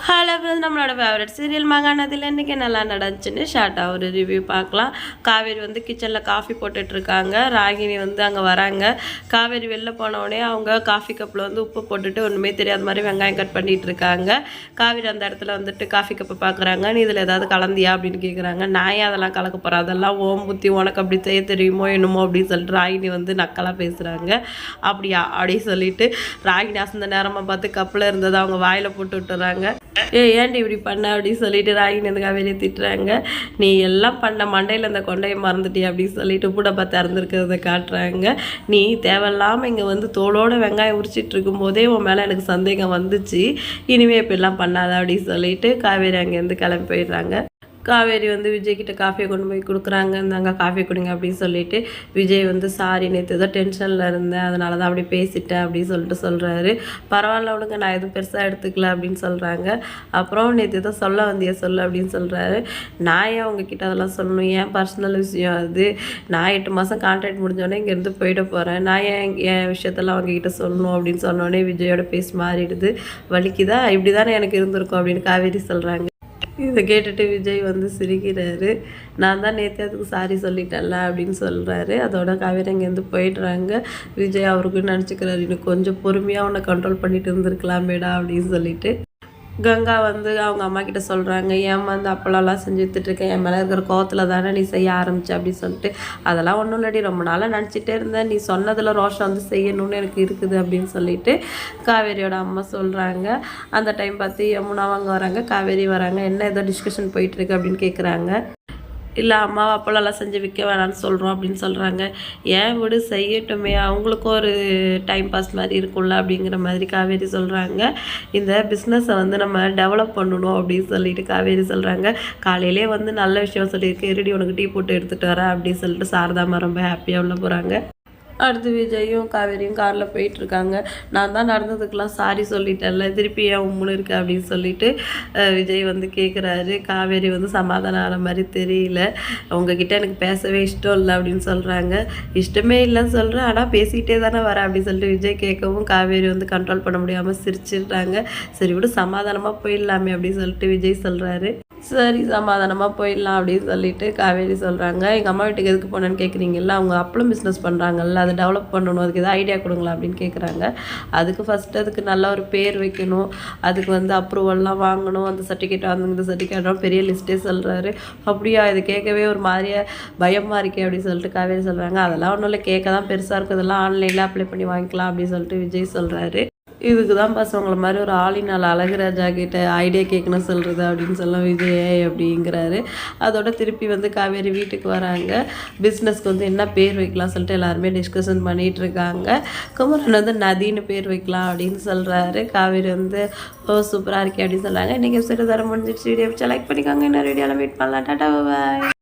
Hello friends, நம்மளோட favourite serial மகாநதியில் இன்றைக்கி நல்லா நடந்துச்சுன்னு ஷார்ட்டாக ஒரு ரிவ்யூ பார்க்கலாம். காவேரி வந்து கிச்சனில் காஃபி போட்டுட்ருக்காங்க. ராகினி வந்து அங்கே வராங்க. காவேரி வெளில போனவுடனே அவங்க காஃபி கப்பில் வந்து உப்பு போட்டுட்டு ஒன்றுமே தெரியாத மாதிரி வெங்காயம் கட் பண்ணிகிட்டு இருக்காங்க. காவேரி அந்த இடத்துல வந்துட்டு காஃபி கப்பை பார்க்குறாங்க. நீ இதில் ஏதாவது கலந்தியா அப்படின்னு கேட்குறாங்க. நான் ஏன் அதெல்லாம் கலக்க போகிறேன், அதெல்லாம் ஓம் புத்தி, உனக்கு அப்படி செய்ய தெரியுமோ என்னமோ அப்படின்னு சொல்லிட்டு ராகினி வந்து நக்கலாக பேசுகிறாங்க. அப்படியா அப்படின்னு சொல்லிட்டு ராகினி அசந்த நேரமாக பார்த்து கப்பில் இருந்ததை அவங்க வாயில் போட்டு விட்டுறாங்க. ஏன்டி இப்படி பண்ண அப்படின்னு சொல்லிட்டு ராகினி அந்த காவேரியை திட்டுறாங்க. நீ எல்லாம் பண்ண மண்டையில் அந்த கொண்டையை மறந்துட்டி அப்படின்னு சொல்லிட்டு கூட பார்த்து இறந்துருக்கிறத காட்டுறாங்க. நீ தேவையில்லாமல் இங்கே வந்து தோளோட வெங்காயம் உரிச்சிட்டு இருக்கும்போதே உன் மேலே எனக்கு சந்தேகம் வந்துச்சு, இனிமேல் இப்படிலாம் பண்ணாத அப்படின்னு சொல்லிட்டு காவேரி அங்கேருந்து கிளம்பி போயிடுறாங்க. காவேரி வந்து விஜய்கிட்ட காஃபியை கொண்டு போய் கொடுக்குறாங்க. இந்தாங்க காஃபி கொடுங்க அப்படின்னு சொல்லிட்டு விஜய் வந்து சாரி, நேற்று ஏதோ டென்ஷனில் இருந்தேன், அதனால தான் அப்படி பேசிட்டேன் அப்படின்னு சொல்லிட்டு சொல்கிறாரு. பரவாயில்ல விடுங்க, நான் எதுவும் பெருசாக எடுத்துக்கல அப்படின்னு சொல்கிறாங்க. அப்புறம் நேற்று ஏதோ சொல்ல வந்தியா சொல்லு அப்படின்னு சொல்கிறாரு. நான் ஏன் உங்ககிட்ட அதெல்லாம் சொல்லணும், ஏன் பர்சனல் விஷயம் அது, நான் 8 மாதம் கான்ட்ராக்ட் முடிஞ்சோடனே இங்கேருந்து போயிட போகிறேன், நான் என் விஷயத்தெல்லாம் அவங்ககிட்ட சொல்லணும் அப்படின்னு சொன்னோடனே விஜயோட பேசி மாறிடுது. வலிக்குதா, இப்படி தானே எனக்கு இருந்திருக்கும் அப்படின்னு காவேரி சொல்கிறாங்க. இதை கேட்டுட்டு விஜய் வந்து சிரிக்கிறாரு. நான் தான் நேற்று அதுக்கு சாரி சொல்லிட்டேன்ல அப்படின்னு சொல்கிறாரு. அதோட காவேரி அங்கேருந்து போயிடுறாங்க. விஜய் அவருக்கு நினச்சிக்கிறாரு, இன்னும் கொஞ்சம் பொறுமையாக உன்னை கண்ட்ரோல் பண்ணிட்டு இருந்திருக்கலாமேடா அப்படின்னு சொல்லிட்டு. கங்கா வந்து அவங்க அம்மா கிட்ட சொல்கிறாங்க, ஏன் வந்து அப்பளம்லாம் செஞ்சு வித்துட்ருக்கேன், என் மேலே இருக்கிற கோவத்தில் தானே நீ செய்ய ஆரம்பிச்ச அப்படின்னு சொல்லிட்டு. அதெல்லாம் ஒன்றும் இல்லடி, ரொம்ப நாளாக நினச்சிட்டே இருந்தேன், நீ சொன்னதில் ரோஷம் வந்து செய்யணும்னு எனக்கு இருக்குது அப்படின்னு சொல்லிட்டு காவேரியோட அம்மா சொல்கிறாங்க. அந்த டைம் பார்த்து யமுனாவும் அங்கே வராங்க, காவேரி வராங்க. என்ன ஏதோ டிஸ்கஷன் போயிட்டுருக்கு அப்படின்னு கேட்குறாங்க. இல்லை அம்மா அப்பளம்லாம் செஞ்சு விற்க வேணான்னு சொல்கிறோம் அப்படின்னு சொல்கிறாங்க. ஏன் விடு, செய்யட்டுமே, அவங்களுக்கும் ஒரு டைம் பாஸ் மாதிரி இருக்கும்ல அப்படிங்கிற மாதிரி காவேரி சொல்கிறாங்க. இந்த பிஸ்னஸை வந்து நம்ம டெவலப் பண்ணணும் அப்படின்னு சொல்லிட்டு காவேரி சொல்கிறாங்க. காலையிலே வந்து நல்ல விஷயம் சொல்லியிருக்கு, இருடி உனக்கு டீ போட்டு எடுத்துகிட்டு வரேன் அப்படின்னு சொல்லிட்டு சாரதாம்மா ரொம்ப ஹாப்பியாக உள்ள போகிறாங்க. அடுத்து விஜயும் காவேரியும் காரில் போயிட்டுருக்காங்க. நான் தான் நடந்ததுக்கெலாம் சாரி சொல்லிட்டேன்ல, திருப்பி ஏன் உம்முன்னு இருக்கு அப்படின்னு சொல்லிட்டு விஜய் வந்து கேட்குறாரு. காவேரி வந்து சமாதானம் ஆன மாதிரி தெரியல. உங்ககிட்ட எனக்கு பேசவே இஷ்டம் இல்லை அப்படின்னு சொல்கிறாங்க. இஷ்டமே இல்லைன்னு சொல்கிறேன், ஆனால் பேசிக்கிட்டே தானே வரேன் அப்படின்னு சொல்லிட்டு விஜய் கேட்கவும் காவேரி வந்து கண்ட்ரோல் பண்ண முடியாமல் சிரிச்சிடுறாங்க. சரி விட, சமாதானமாக போயிடலாமே அப்படின்னு சொல்லிட்டு விஜய் சொல்கிறாரு. சரி சமாதானமாக போயிடலாம் அப்படின்னு சொல்லிட்டு காவேரி சொல்கிறாங்க. எங்கள் அம்மா வீட்டுக்கு எதுக்கு போனேன்னு கேட்குறீங்களா, அவங்க அப்பளம் பிஸ்னஸ் பண்ணுறாங்கல்ல, அதை டெவலப் பண்ணணும், அதுக்கு எதாவது ஐடியா கொடுங்களா அப்படின்னு கேட்குறாங்க. அதுக்கு ஃபஸ்ட்டு அதுக்கு நல்ல ஒரு பேர் வைக்கணும், அதுக்கு வந்து அப்ரூவல்லாம் வாங்கணும், அந்த சர்டிஃபிகேட் அந்த இந்த சர்டிஃபிகேட்லாம் பெரிய லிஸ்ட்டே சொல்கிறாரு. அப்படியா, இது கேட்கவே ஒரு மாதிரியாக பயமாக இருக்கே அப்படின்னு சொல்லிட்டு காவேரி சொல்கிறாங்க. அதெல்லாம் ஒன்றும் இல்லை, கேட்க தான் பெருசாக இருக்குது, அதெல்லாம் ஆன்லைனில் அப்ளை பண்ணி வாங்கிக்கலாம் அப்படின்னு சொல்லிட்டு விஜய் சொல்கிறாரு. இதுக்கு தான் பசங்களை மாதிரி ஒரு ஆளினால் அழகுராஜா கிட்ட ஐடியா கேட்கணும் சொல்கிறது அப்படின்னு சொல்ல விஜய் அப்படிங்கிறாரு. அதோட திருப்பி வந்து காவேரி வீட்டுக்கு வராங்க. பிஸ்னஸ்க்கு வந்து என்ன பேர் வைக்கலாம் சொல்லிட்டு எல்லாருமே டிஸ்கஷன் பண்ணிகிட்டு இருக்காங்க. குமரன் வந்து நதின்னு பேர் வைக்கலாம் அப்படின்னு சொல்கிறாரு. காவேரி வந்து சூப்பராக இருக்கே அப்படின்னு சொல்கிறாங்க. இன்றைக்கி எபிசோடு தர முடிஞ்சிடுச்சு. வீடியோ லைக் பண்ணிக்கோங்க. இன்னொரு வீடியோவில் மீட் பண்ணலாம். டாடா பாய்.